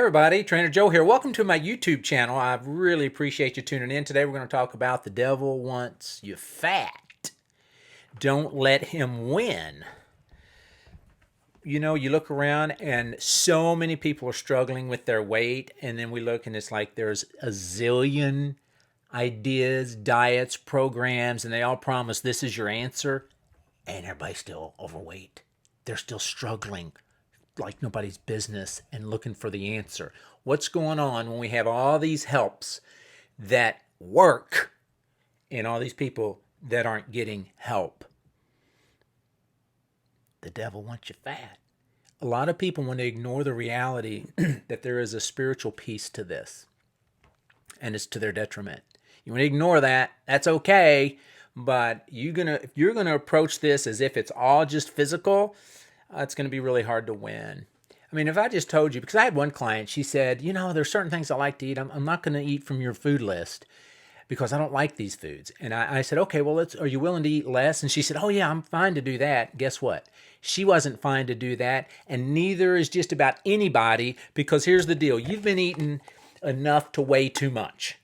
everybody, Trainer Joe here. Welcome to my YouTube channel. I really appreciate you tuning in. Today we're going to talk about the devil wants you fat. Don't let him win. You know, you look around and so many people are struggling with their weight, and then we look and it's like there's a zillion ideas, diets, programs, and they all promise this is your answer, and everybody's still overweight. They're still struggling like nobody's business and looking for the answer. What's going on when we have all these helps that work and all these people that aren't getting help? The devil wants you fat. A lot of people want to ignore the reality that there is a spiritual piece to this, and it's to their detriment. You want to ignore that, that's okay, but if you're gonna approach this as if it's all just physical, it's going to be really hard to win. I mean, if I just told you, because I had one client, she said, you know, there's certain things I like to eat. I'm not going to eat from your food list because I don't like these foods. And I said, okay, well, are you willing to eat less? And she said, oh yeah, I'm fine to do that. Guess what? She wasn't fine to do that. And neither is just about anybody, because here's the deal. You've been eating enough to weigh too much.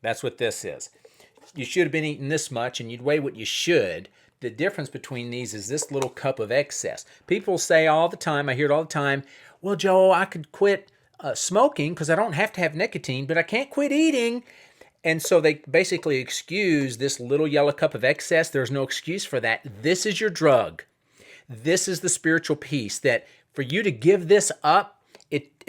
That's what this is. You should have been eating this much and you'd weigh what you should. The difference between these is this little cup of excess. People say all the time, I hear it all the time, well, Joe, I could quit smoking because I don't have to have nicotine, but I can't quit eating. And so they basically excuse this little yellow cup of excess. There's no excuse for that. This is your drug. This is the spiritual piece that for you to give this up,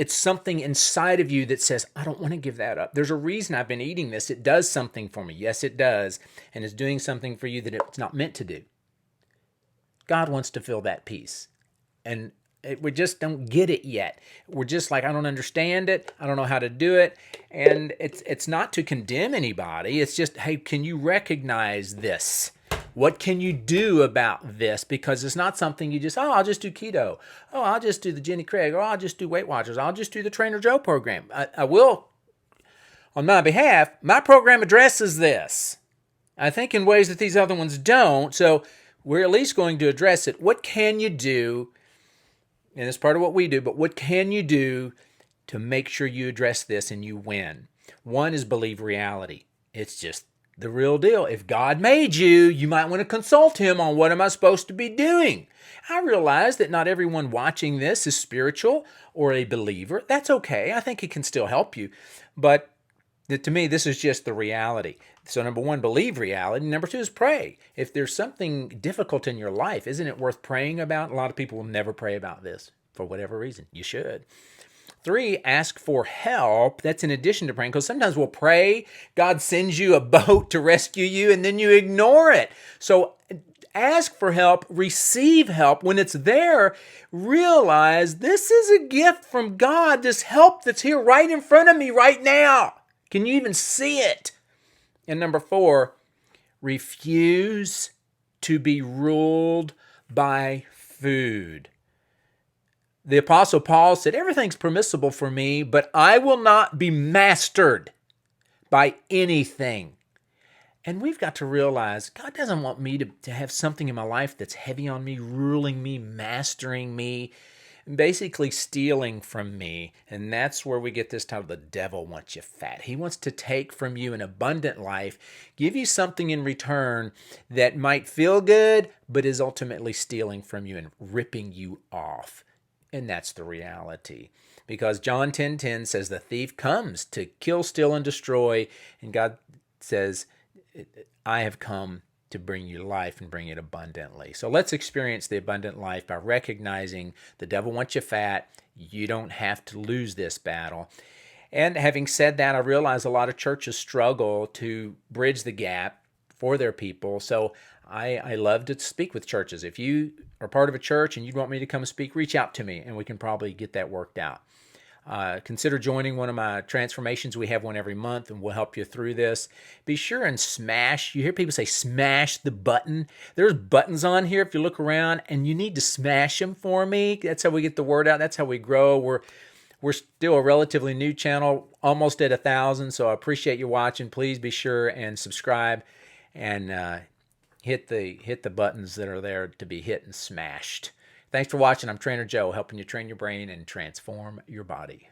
it's something inside of you that says, I don't want to give that up. There's a reason I've been eating this. It does something for me. Yes, it does. And it's doing something for you that it's not meant to do. God wants to fill that piece. And we just don't get it yet. We're just like, I don't understand it. I don't know how to do it. And it's not to condemn anybody. It's just, hey, can you recognize this? What can you do about this? Because it's not something you just, I'll just do keto. Oh, I'll just do the Jenny Craig. Or I'll just do Weight Watchers. I'll just do the Trainer Joe program. I will, on my behalf, my program addresses this. I think in ways that these other ones don't. So we're at least going to address it. What can you do? And it's part of what we do, but what can you do to make sure you address this and you win? One is believe reality. It's just the real deal. If God made you, you might want to consult him on what am I supposed to be doing. I realize that not everyone watching this is spiritual or a believer. That's okay. I think it can still help you. But to me, this is just the reality. So number one, believe reality. Number two is pray. If there's something difficult in your life, isn't it worth praying about? A lot of people will never pray about this for whatever reason. You should. Three, ask for help. That's in addition to praying, because sometimes we'll pray, God sends you a boat to rescue you, and then you ignore it. So ask for help, receive help. When it's there, realize this is a gift from God, this help that's here right in front of me right now. Can you even see it? And number four, refuse to be ruled by food. The Apostle Paul said, everything's permissible for me, but I will not be mastered by anything. And we've got to realize God doesn't want me to have something in my life that's heavy on me, ruling me, mastering me, basically stealing from me. And that's where we get this title, the devil wants you fat. He wants to take from you an abundant life, give you something in return that might feel good, but is ultimately stealing from you and ripping you off. And that's the reality. Because John 10:10 says the thief comes to kill, steal, and destroy. And God says, I have come to bring you life and bring it abundantly. So let's experience the abundant life by recognizing the devil wants you fat. You don't have to lose this battle. And having said that, I realize a lot of churches struggle to bridge the gap for their people. So I love to speak with churches. If you are part of a church and you'd want me to come speak, reach out to me and we can probably get that worked out. Consider joining one of my transformations. We have one every month and we'll help you through this. Be sure and smash. You hear people say smash the button. There's buttons on here if you look around, and you need to smash them for me. That's how we get the word out. That's how we grow. We're still a relatively new channel, almost at 1,000. So I appreciate you watching. Please be sure and subscribe and hit the buttons that are there to be hit and smashed. Thanks for watching. I'm Trainer Joe, helping you train your brain and transform your body.